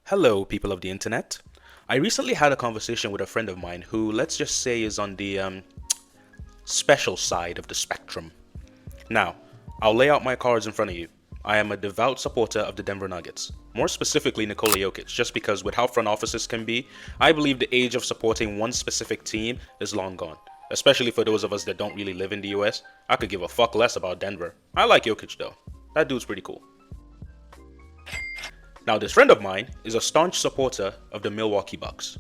Hello, people of the internet. I recently had a conversation with a friend of mine who, let's just say, is on the special side of the spectrum. Now, I'll lay out my cards in front of you. I am a devout supporter of the Denver Nuggets, more specifically Nikola Jokic, just because with how front offices can be, I believe the age of supporting one specific team is long gone. Especially for those of us that don't really live in the US, I could give a fuck less about Denver. I like Jokic though. That dude's pretty cool. Now, this friend of mine is a staunch supporter of the Milwaukee Bucks.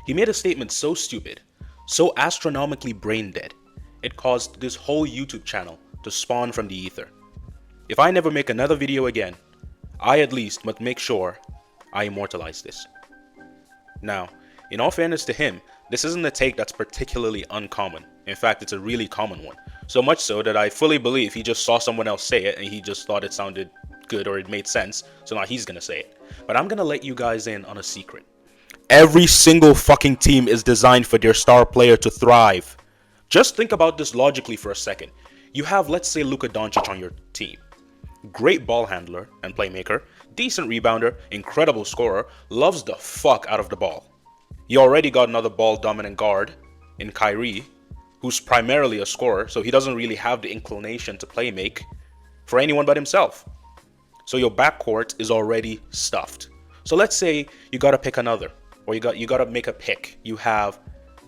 He made a statement so stupid, so astronomically brain dead, it caused this whole YouTube channel to spawn from the ether. If I never make another video again, I at least must make sure I immortalize this. Now, in all fairness to him, this isn't a take that's particularly uncommon. In fact, it's a really common one. So much so that I fully believe he just saw someone else say it and he just thought it sounded good or it made sense, so now he's gonna say it. But I'm gonna let you guys in on a secret. Every single fucking team is designed for their star player to thrive. Just think about this logically for a second. You have, let's say, Luka Doncic on your team. Great ball handler and playmaker, decent rebounder, incredible scorer, loves the fuck out of the ball. You already got another ball dominant guard in Kyrie, who's primarily a scorer, so he doesn't really have the inclination to play make for anyone but himself. So your backcourt is already stuffed. So let's say you gotta pick another, or you gotta make a pick. You have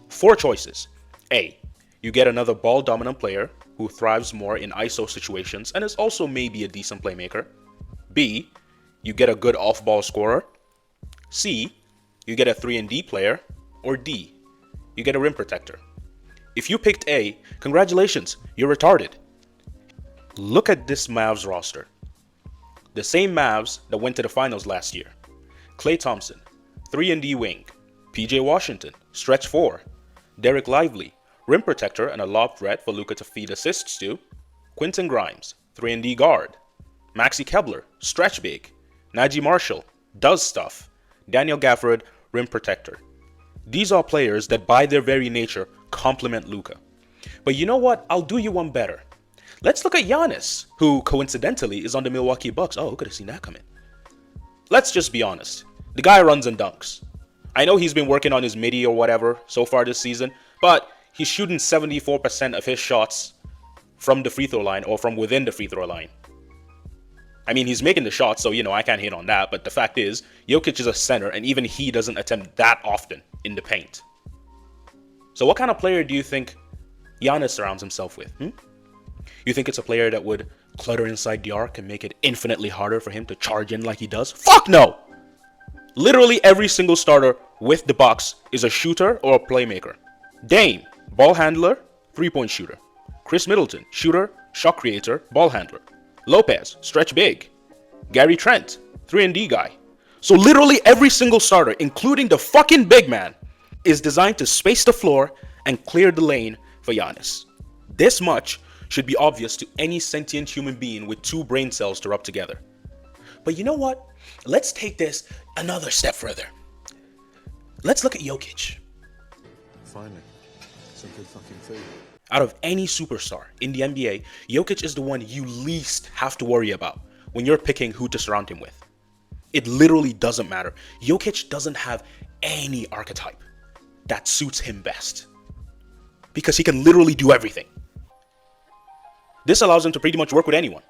four choices. A, you get another ball dominant player who thrives more in ISO situations and is also maybe a decent playmaker. B, you get a good off-ball scorer. C, you get a 3-and-D player. Or D, you get a rim protector. If you picked A, congratulations, you're retarded. Look at this Mavs roster. The same Mavs that went to the finals last year. Klay Thompson, 3-and-D wing. PJ Washington, stretch 4. Derek Lively, rim protector and a lob threat for Luka to feed assists to. Quentin Grimes, 3-and-D guard. Maxi Kebler, stretch big. Najee Marshall, does stuff. Daniel Gafford, rim protector. These are players that by their very nature complement Luka. But you know what? I'll do you one better. Let's look at Giannis, who coincidentally is on the Milwaukee Bucks. Oh, who could have seen that coming? Let's just be honest. The guy runs and dunks. I know he's been working on his midi or whatever so far this season, but he's shooting 74% of his shots from the free throw line or from within the free throw line. I mean, he's making the shots, so, I can't hate on that. But the fact is, Jokic is a center, and even he doesn't attempt that often in the paint. So what kind of player do you think Giannis surrounds himself with? You think it's a player that would clutter inside the arc and make it infinitely harder for him to charge in like he does? Fuck no! Literally every single starter with the Bucks is a shooter or a playmaker. Dame, ball handler, three-point shooter. Chris Middleton, shooter, shot creator, ball handler. Lopez, stretch big. Gary Trent, 3-and-D guy. So literally every single starter, including the fucking big man, is designed to space the floor and clear the lane for Giannis. This much should be obvious to any sentient human being with two brain cells to rub together. But you know what? Let's take this another step further. Let's look at Jokic. Finally, some good fucking food. Out of any superstar in the NBA, Jokic is the one you least have to worry about when you're picking who to surround him with. It literally doesn't matter. Jokic doesn't have any archetype that suits him best because he can literally do everything. This allows him to pretty much work with anyone.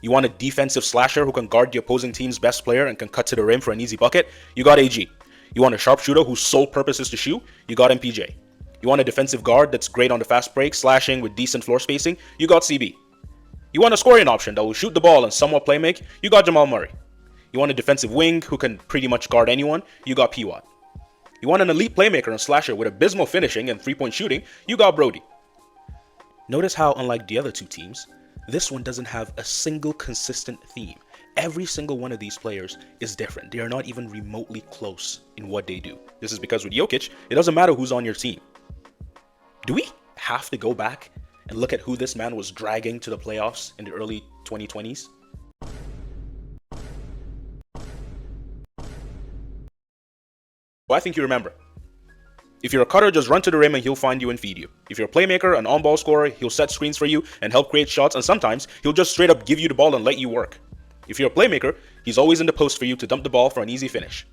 You want a defensive slasher who can guard the opposing team's best player and can cut to the rim for an easy bucket? You got AG. You want a sharpshooter whose sole purpose is to shoot? You got MPJ. You want a defensive guard that's great on the fast break, slashing with decent floor spacing? You got CB. You want a scoring option that will shoot the ball and somewhat play make? You got Jamal Murray. You want a defensive wing who can pretty much guard anyone? You got P-Watt. You want an elite playmaker and slasher with abysmal finishing and three-point shooting? You got Brody. Notice how, unlike the other two teams, this one doesn't have a single consistent theme. Every single one of these players is different. They are not even remotely close in what they do. This is because with Jokic, it doesn't matter who's on your team. Do we have to go back and look at who this man was dragging to the playoffs in the early 2020s? Well, I think you remember. If you're a cutter, just run to the rim and he'll find you and feed you. If you're a playmaker, an on-ball scorer, he'll set screens for you and help create shots, and sometimes he'll just straight up give you the ball and let you work. If you're a playmaker, He's always in the post for you to dump the ball for an easy finish.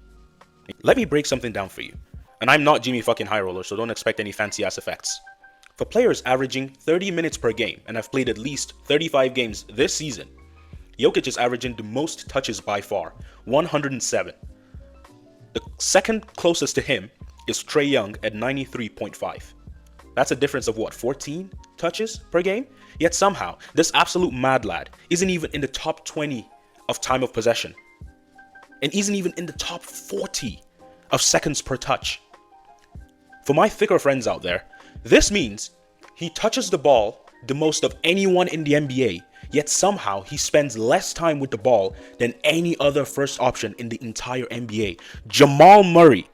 Let me break something down for you. And I'm not Jimmy fucking High Roller, so don't expect any fancy ass effects. For players averaging 30 minutes per game and have played at least 35 games this season, Jokic is averaging the most touches by far, 107. The second closest to him is Trae Young at 93.5. That's a difference of what, 14 touches per game? Yet somehow, this absolute mad lad isn't even in the top 20 of time of possession, and isn't even in the top 40 of seconds per touch. For my thicker friends out there, this means he touches the ball the most of anyone in the NBA, yet somehow he spends less time with the ball than any other first option in the entire NBA. Jamal Murray,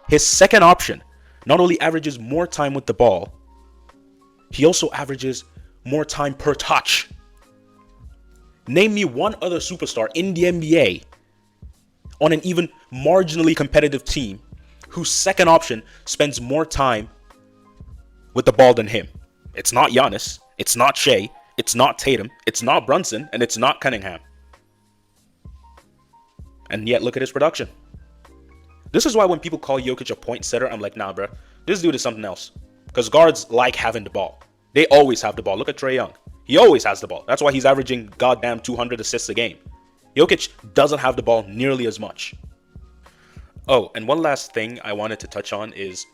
his second option, not only averages more time with the ball, he also averages more time per touch. Name me one other superstar in the NBA on an even marginally competitive team whose second option spends more time with the ball than him. It's not Giannis, it's not Shea, it's not Tatum, it's not Brunson, and it's not Cunningham. And yet look at his production. This is why when people call Jokic a point setter, I'm like, nah, bro, this dude is something else. Because guards like having the ball. They always have the ball. Look at Trae Young. He always has the ball. That's why he's averaging goddamn 200 assists a game. Jokic doesn't have the ball nearly as much. Oh, and one last thing I wanted to touch on is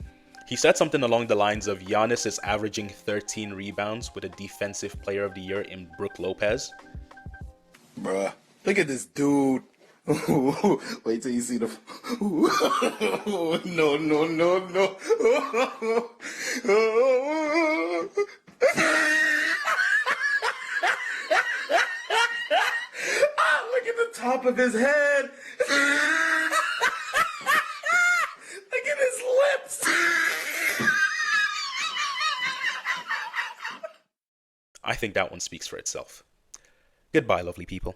he said something along the lines of Giannis is averaging 13 rebounds with a defensive player of the year in Brook Lopez. Bruh, look at this dude. Wait till you see the. No, no, no, no. Look at the top of his head. Look at his lips. I think that one speaks for itself. Goodbye, lovely people.